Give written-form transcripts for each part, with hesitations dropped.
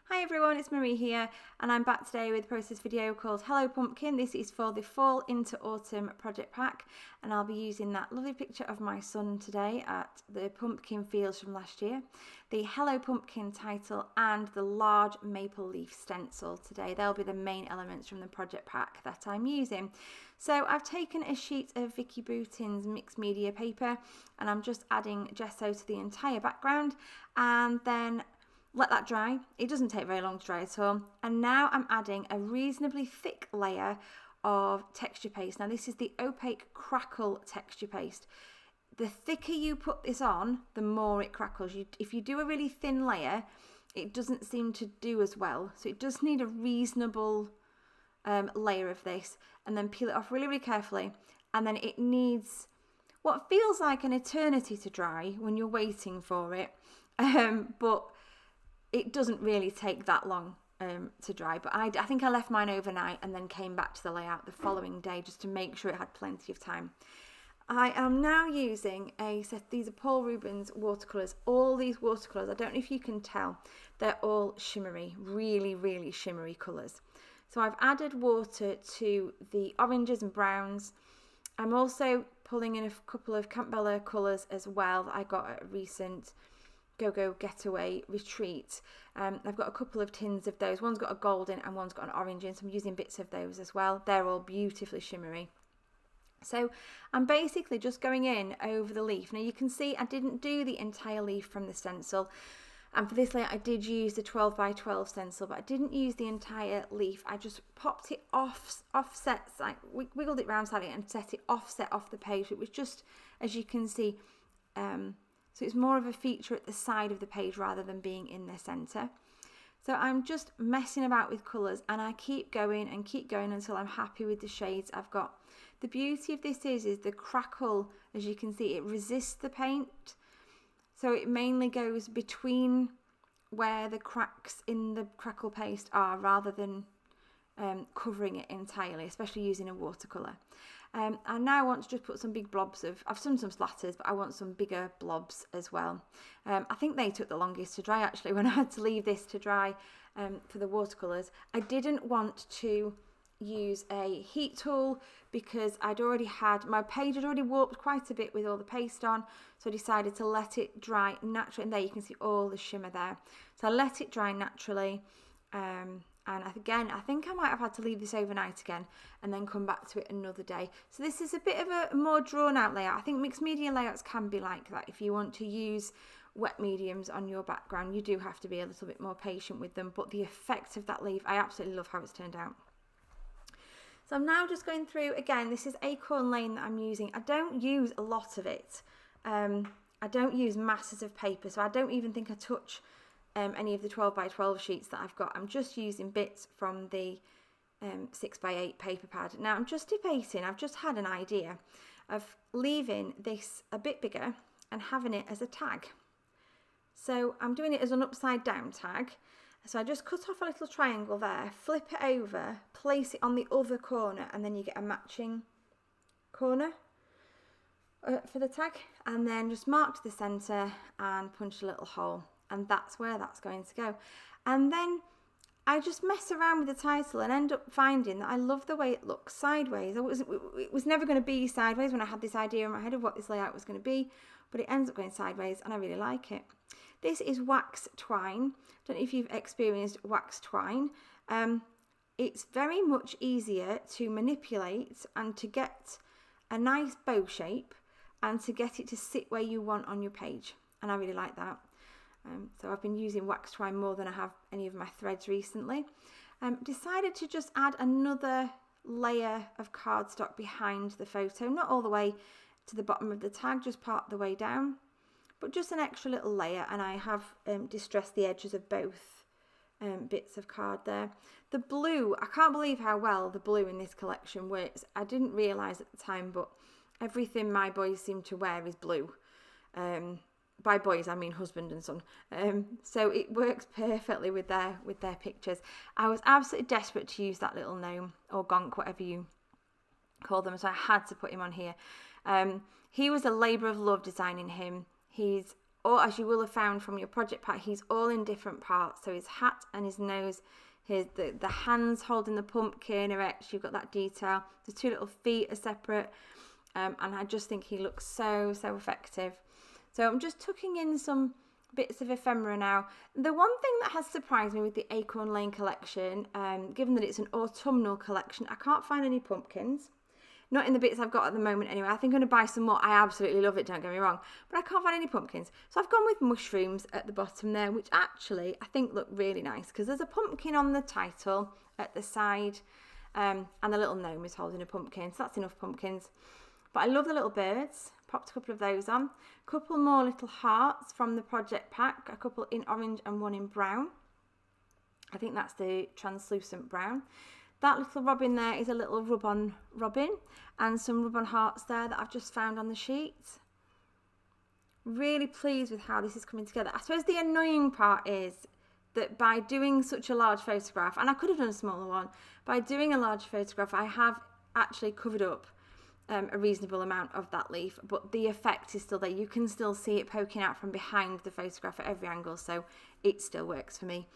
Hi everyone, it's Marie here, and I'm back today with a process video called Hello Pumpkin. This is for the Fall into Autumn project pack, and I'll be using that lovely picture of my son today at the pumpkin fields from last year, the Hello Pumpkin title, and the large maple leaf stencil today. They'll be the main elements from the project pack that I'm using. So I've taken a sheet of Vicky Boutin's mixed media paper, and I'm just adding gesso to the entire background, and then let that dry. It doesn't take very long to dry at all. And now I'm adding a reasonably thick layer of texture paste. Now this is the opaque crackle texture paste. The thicker you put this on, the more it crackles. If you do a really thin layer, it doesn't seem to do as well. So it does need a reasonable layer of this, and then peel it off really, really carefully. And then it needs what feels like an eternity to dry when you're waiting for it. But it doesn't really take that long to dry, but I think I left mine overnight and then came back to the layout the following day just to make sure it had plenty of time. I am now using a set. These are Paul Rubens watercolours. All these watercolours, I don't know if you can tell, they're all shimmery, really, really shimmery colours. So I've added water to the oranges and browns. I'm also pulling in a couple of Campbell colours as well that I got at a recent Go Getaway retreat. I've got a couple of tins of those. One's got a gold in and one's got an orange in, so I'm using bits of those as well. They're all beautifully shimmery. So I'm basically just going in over the leaf. Now you can see I didn't do the entire leaf from the stencil, and for this layer I did use the 12 by 12 stencil, but I didn't use the entire leaf. I just popped it offset, like wiggled it round slightly and set it offset off the page. It was just, as you can see, so it's more of a feature at the side of the page rather than being in the centre. So I'm just messing about with colours, and I keep going until I'm happy with the shades I've got. The beauty of this is the crackle, as you can see, it resists the paint. So it mainly goes between where the cracks in the crackle paste are rather than covering it entirely, especially using a watercolour. I now want to just put some big blobs of, I've done some splatters, but I want some bigger blobs as well. I think they took the longest to dry actually when I had to leave this to dry for the watercolours. I didn't want to use a heat tool because my page had already warped quite a bit with all the paste on, so I decided to let it dry naturally, and there you can see all the shimmer there. So I let it dry naturally. And again, I think I might have had to leave this overnight again and then come back to it another day. So this is a bit of a more drawn out layout. I think mixed media layouts can be like that. If you want to use wet mediums on your background, you do have to be a little bit more patient with them. But the effect of that leaf, I absolutely love how it's turned out. So I'm now just going through, again, this is Acorn Lane that I'm using. I don't use a lot of it. I don't use masses of paper, so I don't even think I touch any of the 12 by 12 sheets that I've got. I'm just using bits from the 6 by 8 paper pad. Now I'm just debating, I've just had an idea of leaving this a bit bigger and having it as a tag. So I'm doing it as an upside down tag. So I just cut off a little triangle there, flip it over, place it on the other corner, and then you get a matching corner for the tag, and then just mark to the centre and punch a little hole. And that's where that's going to go. And then I just mess around with the title and end up finding that I love the way it looks sideways. It was never going to be sideways when I had this idea in my head of what this layout was going to be, but it ends up going sideways and I really like it. This is wax twine. Don't know if you've experienced wax twine. It's very much easier to manipulate and to get a nice bow shape and to get it to sit where you want on your page. And I really like that. So I've been using wax twine more than I have any of my threads recently. Decided to just add another layer of cardstock behind the photo, not all the way to the bottom of the tag, just part the way down, but just an extra little layer, and I have distressed the edges of both bits of card there. The blue, I can't believe how well the blue in this collection works. I didn't realise at the time, but everything my boys seem to wear is blue. By boys I mean husband and son, so it works perfectly with their pictures. I was absolutely desperate to use that little gnome or gonk, whatever you call them, so I had to put him on here. He was a labour of love designing him. He's or as you will have found from your project pack, he's all in different parts. So his hat and his nose, the hands holding the pumpkin are etched. You've got that detail. The two little feet are separate. And I just think he looks so effective. So I'm just tucking in some bits of ephemera now. The one thing that has surprised me with the Acorn Lane collection, given that it's an autumnal collection, I can't find any pumpkins. Not in the bits I've got at the moment anyway. I think I'm going to buy some more. I absolutely love it, don't get me wrong. But I can't find any pumpkins. So I've gone with mushrooms at the bottom there, which actually I think look really nice because there's a pumpkin on the title at the side, and the little gnome is holding a pumpkin. So that's enough pumpkins. But I love the little birds. Popped a couple of those on. A couple more little hearts from the project pack. A couple in orange and one in brown. I think that's the translucent brown. That little robin there is a little rub-on robin, and some rub-on hearts there that I've just found on the sheet. Really pleased with how this is coming together. I suppose the annoying part is that by doing such a large photograph, and I could have done a smaller one, by doing a large photograph I have actually covered up a reasonable amount of that leaf, but the effect is still there. You can still see it poking out from behind the photograph at every angle, so it still works for me.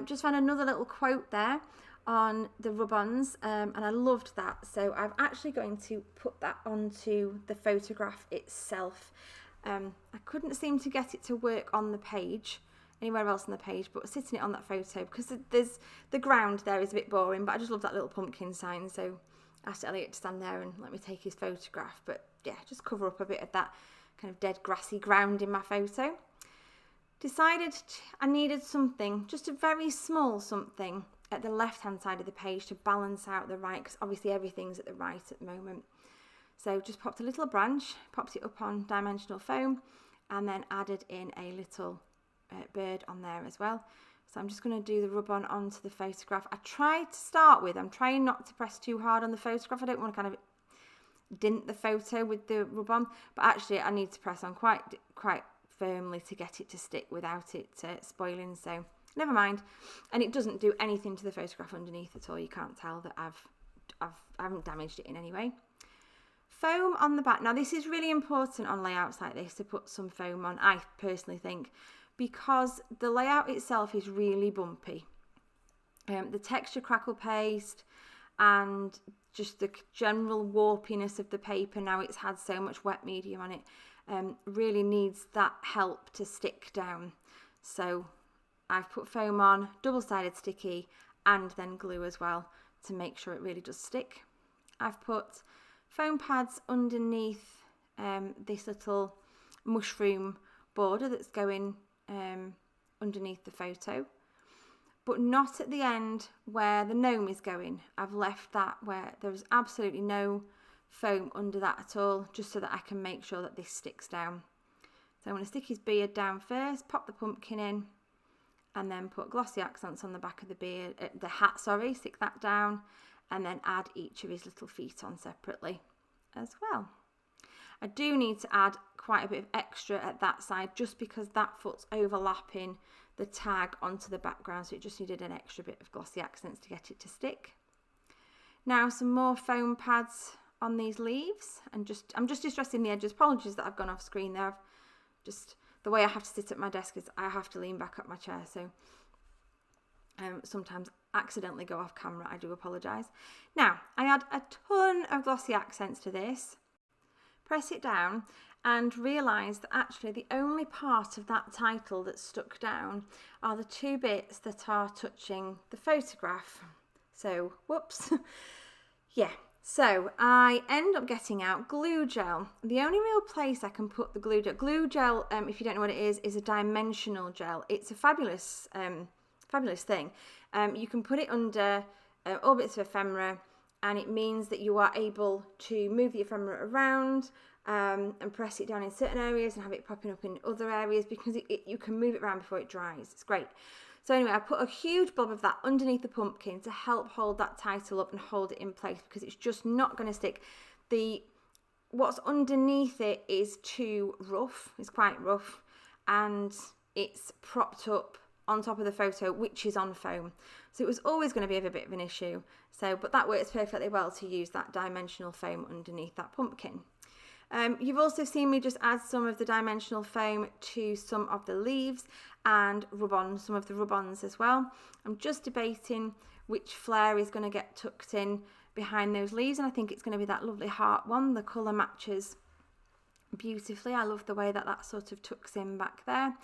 Just found another little quote there on the rub-ons, and I loved that, so I'm actually going to put that onto the photograph itself. I couldn't seem to get it to work on the page, anywhere else on the page, but sitting it on that photo, because there's the ground there is a bit boring, but I just love that little pumpkin sign, so I asked Elliot to stand there and let me take his photograph. But yeah, just cover up a bit of that kind of dead grassy ground in my photo. Decided I needed something, just a very small something at the left hand side of the page to balance out the right, because obviously everything's at the right at the moment. So just popped a little branch, popped it up on dimensional foam, and then added in a little bird on there as well. So I'm just going to do the rub-on onto the photograph. I tried to start with, I'm trying not to press too hard on the photograph. I don't want to kind of dint the photo with the rub-on, but actually I need to press on quite firmly to get it to stick without it spoiling, so never mind. And it doesn't do anything to the photograph underneath at all. You can't tell that I haven't damaged it in any way. Foam on the back. Now this is really important on layouts like this to put some foam on, I personally think, because the layout itself is really bumpy. The texture crackle paste and just the general warpiness of the paper, now it's had so much wet medium on it, really needs that help to stick down. So I've put foam on, double-sided sticky, and then glue as well to make sure it really does stick. I've put foam pads underneath this little mushroom border that's going underneath the photo, but not at the end where the gnome is going. I've left that where there's absolutely no foam under that at all, just so that I can make sure that this sticks down. So I'm going to stick his beard down first, pop the pumpkin in, and then put glossy accents on the back of the hat, stick that down, and then add each of his little feet on separately as well. I do need to add quite a bit of extra at that side, just because that foot's overlapping the tag onto the background, so it just needed an extra bit of glossy accents to get it to stick. Now some more foam pads on these leaves, and I'm just distressing the edges. Apologies that I've gone off screen there. The way I have to sit at my desk is I have to lean back up my chair, so sometimes accidentally go off camera. I do apologise. Now I add a ton of glossy accents to this, press it down, and realise that actually the only part of that title that's stuck down are the two bits that are touching the photograph. So whoops. Yeah, so I end up getting out glue gel. The only real place I can put the glue gel, if you don't know what it is a dimensional gel. It's a fabulous thing. You can put it under all bits of ephemera, and it means that you are able to move the ephemera around and press it down in certain areas and have it popping up in other areas, because you can move it around before it dries. It's great. So anyway, I put a huge blob of that underneath the pumpkin to help hold that title up and hold it in place, because it's just not going to stick. What's underneath it is too rough. It's quite rough, and it's propped up on top of the photo, which is on foam. So it was always going to be a bit of an issue. But that works perfectly well to use that dimensional foam underneath that pumpkin. You've also seen me just add some of the dimensional foam to some of the leaves and rub on some of the rub-ons as well. I'm just debating which flare is going to get tucked in behind those leaves, and I think it's going to be that lovely heart one. The colour matches beautifully. I love the way that that sort of tucks in back there.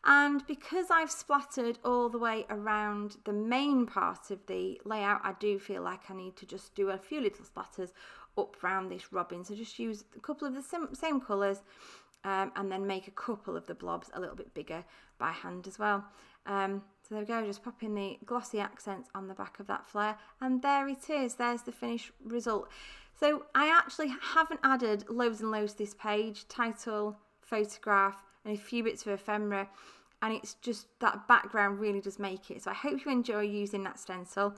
And because I've splattered all the way around the main part of the layout, I do feel like I need to just do a few little splatters up around this robin. So just use a couple of the same colours and then make a couple of the blobs a little bit bigger by hand as well. So there we go, just popping the glossy accents on the back of that flare, and there it is. There's the finished result. So I actually haven't added loads and loads to this page, title, photograph, and a few bits of ephemera, and it's just that background really does make it. So I hope you enjoy using that stencil.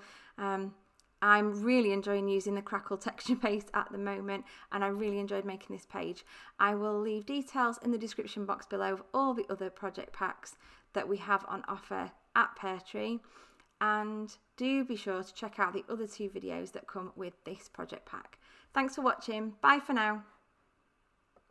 I'm really enjoying using the crackle texture paste at the moment, and I really enjoyed making this page. I will leave details in the description box below of all the other project packs that we have on offer at Peartree, and do be sure to check out the other 2 videos that come with this project pack. Thanks for watching. Bye for now.